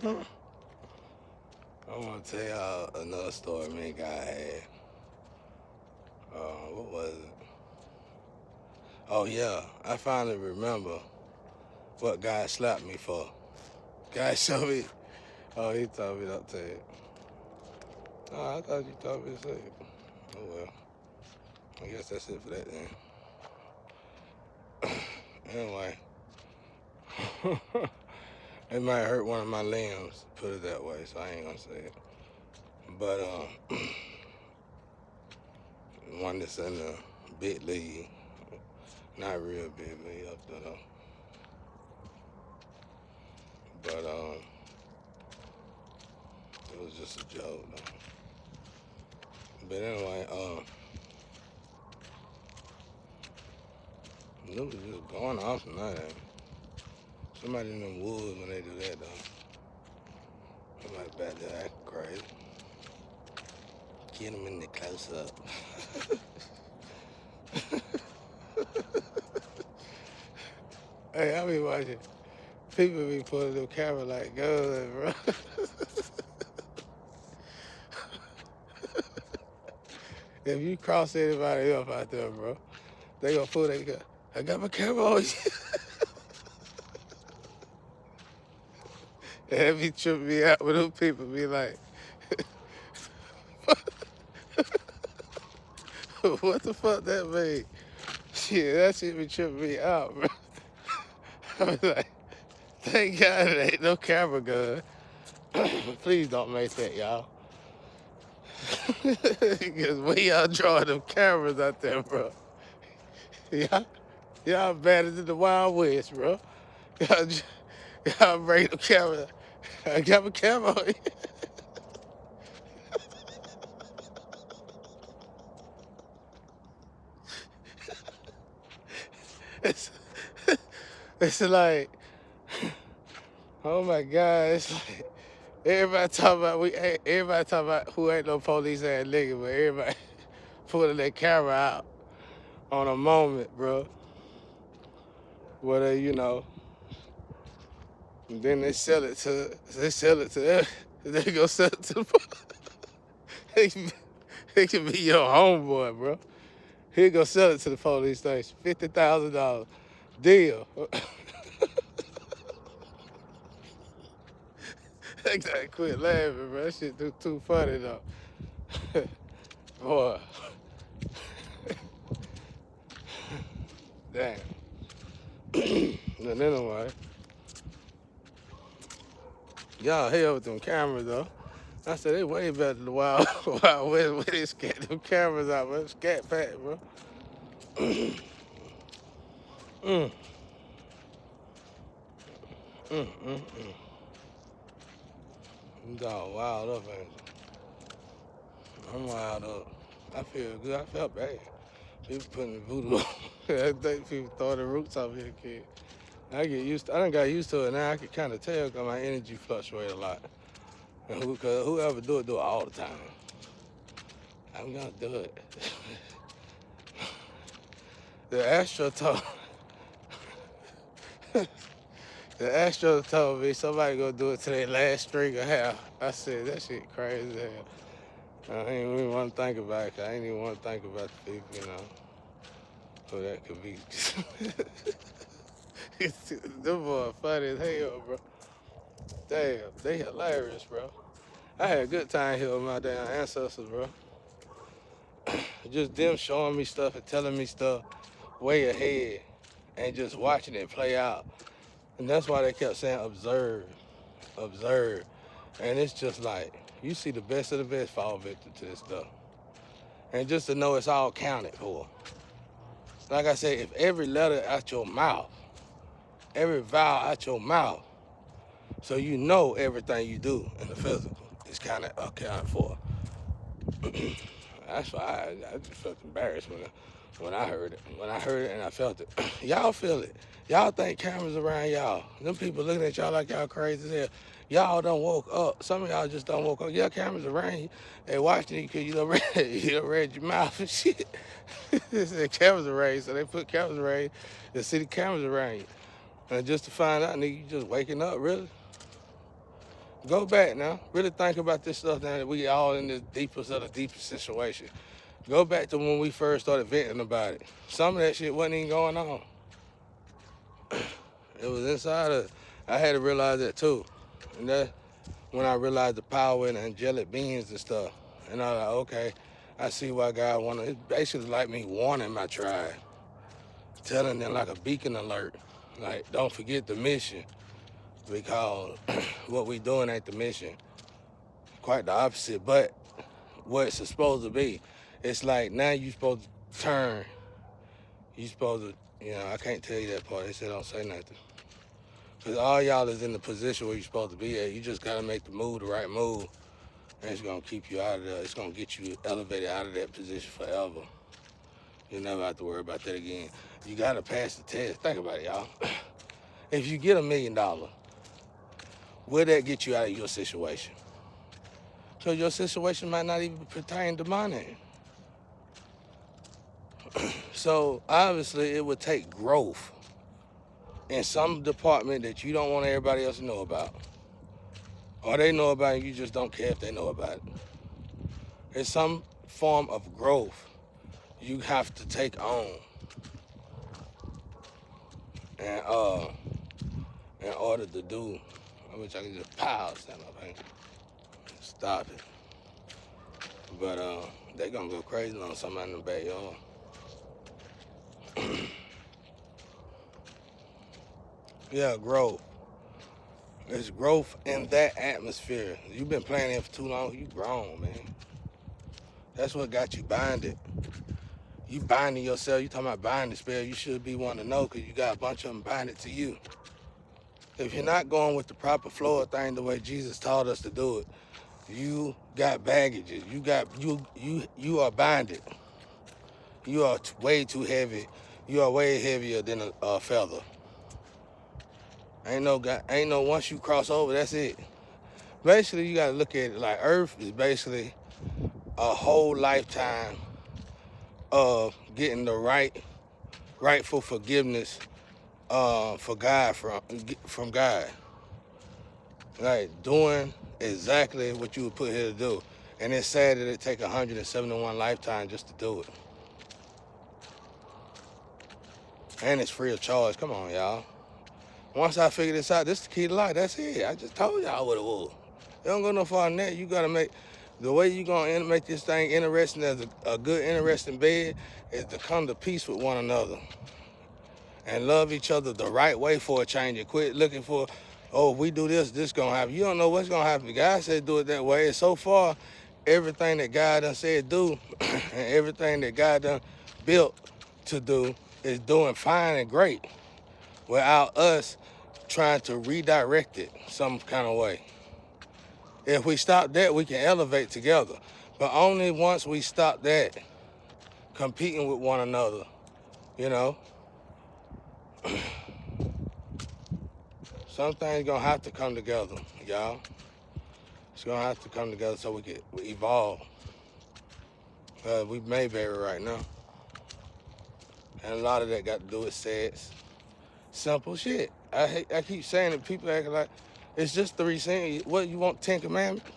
I want to tell y'all another story me and guy had. What was it? Oh yeah, I finally remember what guy slapped me for. Guy showed me. Oh, he told me not to say it. Oh, I thought you told me to say it. Oh well, I guess that's it for that then. Anyway, it might hurt one of my limbs, put it that way, so I ain't gonna say it. But one that's in the big league, not real big league up there though. But it was just a joke though. But anyway, it was just going off tonight. Somebody in them woods when they do that though. Somebody back there acting crazy. Get them in the close up. Hey, I be watching. People be pulling them camera like guns, bro. If you cross anybody up out there, bro, they gonna pull their gun. I got my camera on you. And that be tripping me out when them people be like, what the fuck that mean? Shit, that shit be tripping me out, bro. I be like, thank God it ain't no camera gun. Please don't make that, y'all. Because when y'all drawing them cameras out there, bro, y'all better than the Wild West, bro. Y'all bring the camera. I got my camera on you. It's, it's like, oh my God, it's like, everybody talking about who ain't no police ass nigga, but everybody pulling their camera out on a moment, bro. Where they, and then they sell it to them. They go sell it to the police. It can be your homeboy, bro. He go sell it to the police station. $50,000 deal. I gotta quit laughing, bro. That shit too funny though. Boy. Damn. And anyway, y'all hell with them cameras though. I said they way better than the Wild West where they scat them cameras out, bro. Scat pack, bro. mm, mm, mm, mm. You dog wild up, ain't you? I'm wild up. I feel good. I felt bad. People putting the voodoo on. I think people throwing the roots off here, kid. I done got used to it now. I can kind of tell because my energy fluctuates a lot. And whoever do it all the time. I'm gonna do it. The Astro told the Astro told me somebody gonna do it to their last string of hair. I said that shit crazy as hell. I ain't even want to think about it. 'Cause I ain't even want to think about the people, who that could be. Them boys funny as hell, bro. Damn, they hilarious, bro. I had a good time here with my damn ancestors, bro. Just them showing me stuff and telling me stuff way ahead and just watching it play out. And that's why they kept saying observe, observe. And it's just like, you see the best of the best fall victim to this stuff. And just to know it's all counted for. Like I said, if every letter out your mouth, every vowel out your mouth, so you know everything you do in the physical is kind of accounted for. That's why I just felt embarrassed when I heard it. When I heard it and I felt it. Y'all feel it. Y'all think cameras around y'all. Them people looking at y'all like y'all crazy as hell. Y'all done woke up. Some of y'all just done woke up. Yeah, cameras around you. They watching you because you done read your mouth and shit. They said cameras around you, so they put cameras around you to see the cameras around you. And just to find out, nigga, you just waking up, really? Go back now. Really think about this stuff now that we all in the deepest of the deepest situation. Go back to when we first started venting about it. Some of that shit wasn't even going on. It was inside of. I had to realize that too. And that when I realized the power in angelic beings and stuff. And I was like, okay, I see why God wanted. It's basically like me warning my tribe, telling them like a beacon alert. Like, don't forget the mission, because what we doing ain't the mission. Quite the opposite, but what it's supposed to be. It's like now you supposed to turn. You supposed to, I can't tell you that part. They said don't say nothing. Because all y'all is in the position where you're supposed to be at. You just got to make the move, the right move. And it's going to keep you out of there. It's going to get you elevated out of that position forever. You'll never have to worry about that again. You got to pass the test. Think about it, y'all. If you get $1 million, will that get you out of your situation? So your situation might not even pertain to money. So obviously it would take growth in some department that you don't want everybody else to know about. Or they know about it, you just don't care if they know about it. It's some form of growth you have to take on. And in order to do, I wish I could just stand up and stop it. But they gonna go crazy on somebody in the backyard. Yeah, growth. There's growth in that atmosphere. You've been playing it for too long. You grown, man. That's what got you binded. You binding yourself. You talking about binding spell. You should be wanting to know because you got a bunch of them binded to you. If you're not going with the proper flow of things the way Jesus taught us to do it, you got baggages. You are binded. You are way too heavy. You are way heavier than a feather. Ain't no once you cross over, that's it. Basically, you gotta look at it like Earth is basically a whole lifetime of getting the rightful forgiveness for God from God. Like doing exactly what you were put here to do. And it's sad that it take 171 lifetimes just to do it. And it's free of charge. Come on, y'all. Once I figure this out, this is the key to life. That's it. I just told y'all what it was. You don't go no far than that. You gotta make the way you gonna make this thing interesting as a good, interesting bed is to come to peace with one another and love each other the right way for a change. And quit looking for, oh, if we do this gonna happen. You don't know what's gonna happen. God said do it that way. And so far, everything that God done said do and everything that God done built to do is doing fine and great without us trying to redirect it some kind of way. If we stop that, we can elevate together. But only once we stop that, competing with one another, some things gonna have to come together, y'all. It's gonna have to come together so we can evolve. We Mayberry right now. And a lot of that got to do with sex. Simple shit. I keep saying it, people acting like it's just 3 things. What, you want 10 commandments?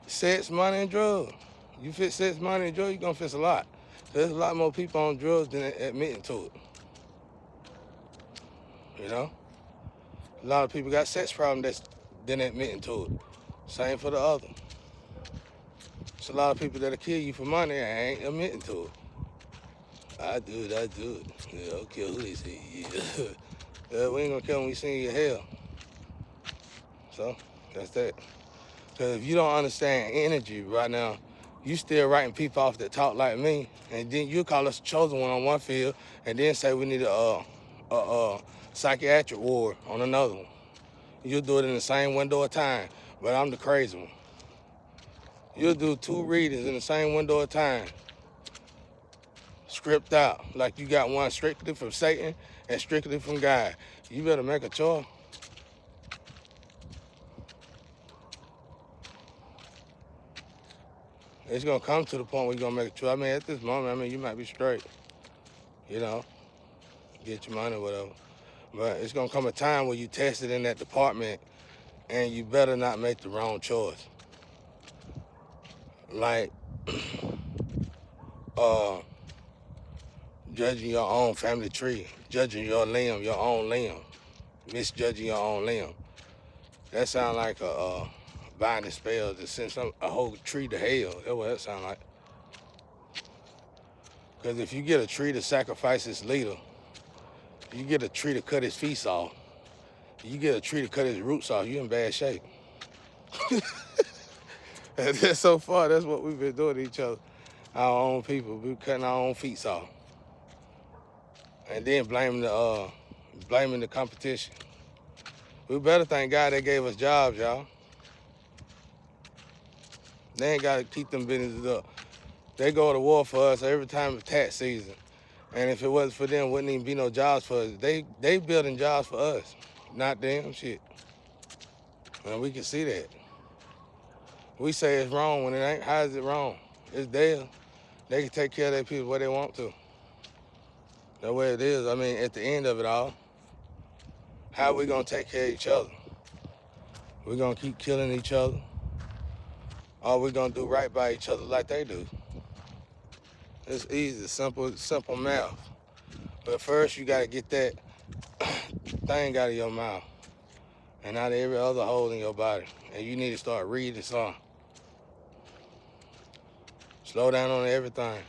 Sex, money, and drugs. You fit sex, money, and drugs, you're gonna fix a lot. There's a lot more people on drugs than admitting to it. A lot of people got sex problems than admitting to it. Same for the other. It's a lot of people that'll kill you for money and ain't admitting to it. I do it. Yeah, I'll kill who they say. Yeah. We ain't gonna kill them, we send you to hell. So, that's that. Because if you don't understand energy right now, you still writing people off that talk like me, and then you call us a chosen one on one field, and then say we need a psychiatric ward on another one. You'll do it in the same window of time, but I'm the crazy one. You'll do 2 readings in the same window of time, script out, like you got one strictly from Satan and strictly from God. You better make a choice. It's gonna come to the point where you're gonna make a choice. At this moment, you might be straight, get your money or whatever. But it's gonna come a time where you test it in that department and you better not make the wrong choice. Like, uh, judging your own family tree, judging your own limb, misjudging your own limb. That sound like a binding spell to send a whole tree to hell. That's what that sound like. Because if you get a tree to sacrifice its leader, you get a tree to cut his feet off, you get a tree to cut his roots off, you in bad shape. And so far, that's what we've been doing to each other. Our own people, we cutting our own feet off. And then blaming the competition. We better thank God they gave us jobs, y'all. They ain't got to keep them businesses up. They go to war for us every time it's tax season. And if it wasn't for them, wouldn't even be no jobs for us. They building jobs for us, not them, shit. And we can see that. We say it's wrong when it ain't. How is it wrong? It's theirs. They can take care of their people where they want to. That's where it is. I mean, at the end of it all, how are we gonna take care of each other? We're gonna keep killing each other? Or we gonna do right by each other like they do? It's easy, simple math. But first you gotta get that thing out of your mouth and out of every other hole in your body. And you need to start reading some. Slow down on everything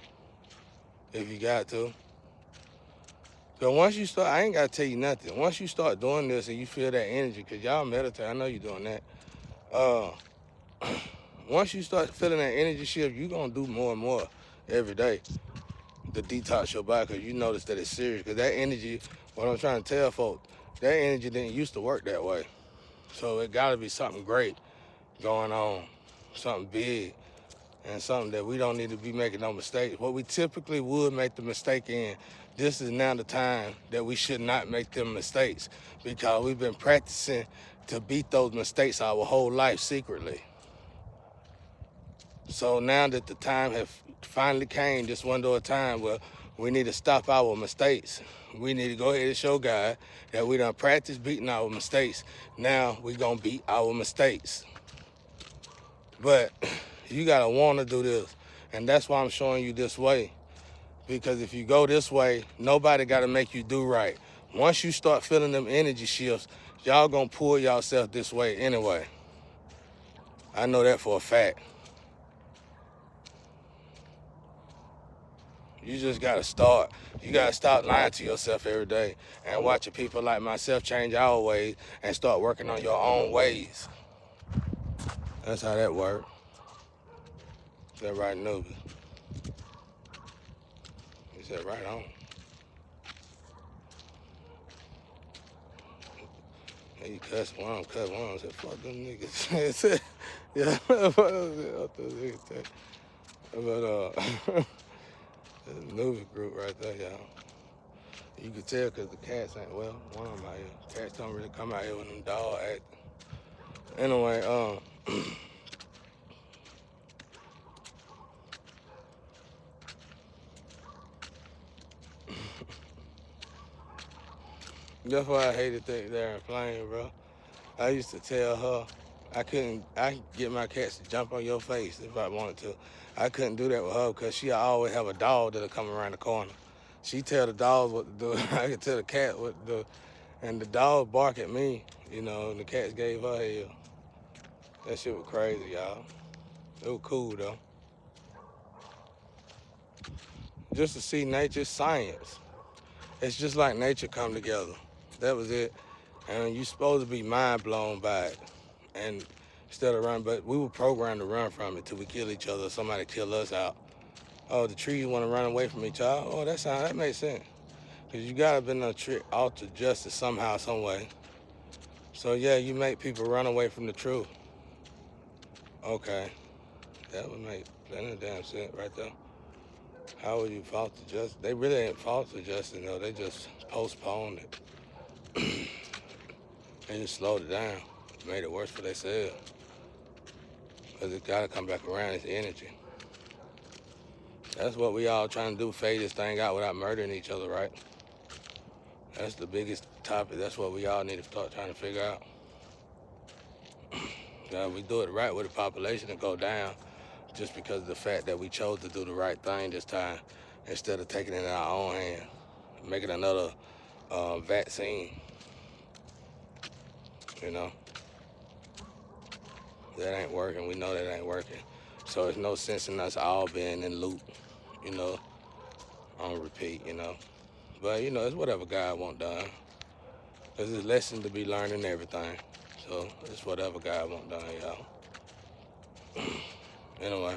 if you got to. So once you start, I ain't gotta tell you nothing. Once you start doing this and you feel that energy, cause y'all meditate, I know you're doing that. Once you start feeling that energy shift, you're gonna do more and more every day to detox your body, because you notice that it's serious. Because that energy, what I'm trying to tell folks, that energy didn't used to work that way. So it gotta be something great going on, something big, and something that we don't need to be making no mistakes. What we typically would make the mistake in, this is now the time that we should not make them mistakes, because we've been practicing to beat those mistakes our whole life secretly. So now that the time has finally came, this window of time where we need to stop our mistakes. We need to go ahead and show God that we done practiced beating our mistakes. Now we gonna beat our mistakes. But you gotta wanna do this. And that's why I'm showing you this way. Because if you go this way, nobody gotta make you do right. Once you start feeling them energy shifts, y'all gonna pull yourself this way anyway. I know that for a fact. You just gotta start. You gotta stop lying to yourself every day and watching people like myself change our ways and start working on your own ways. That's how that works. Is that right, Nubi? He said right on. He cussed one, I said, fuck them niggas. Yeah, fuck those niggas. But the Nubi group right there, y'all. You can tell because the cats ain't, well, one of them out here. Cats don't really come out here when them dog act. Anyway, that's why I hated that there playing, bro. I used to tell her I could get my cats to jump on your face if I wanted to. I couldn't do that with her because she always have a dog that'll come around the corner. She tell the dogs what to do. I could tell the cat what to do. And the dog bark at me, and the cats gave her hell. That shit was crazy, y'all. It was cool, though. Just to see nature's science. It's just like nature come together. That was it. And you're supposed to be mind blown by it. And instead of run, but we were programmed to run from it till we kill each other, somebody kill us out. Oh, the trees want to run away from each other. Oh, that makes sense. Because you got to be no trick, alter justice somehow, some way. So yeah, you make people run away from the truth. Okay, that would make plenty of damn sense right there. How would you falter justice? They really ain't falter justice, though. They just postponed it. They just slowed it down, made it worse for themselves. Because it got to come back around, it's energy. That's what we all trying to do, fade this thing out without murdering each other, right? That's the biggest topic. That's what we all need to start trying to figure out. We do it right with the population to go down just because of the fact that we chose to do the right thing this time instead of taking it in our own hand, making another vaccine, you know. That ain't working. We know that ain't working. So there's no sense in us all being in loop, you know, on repeat, you know. But, you know, it's whatever God want done. There's a lesson to be learned in everything. So it's whatever God want done, y'all. Anyway.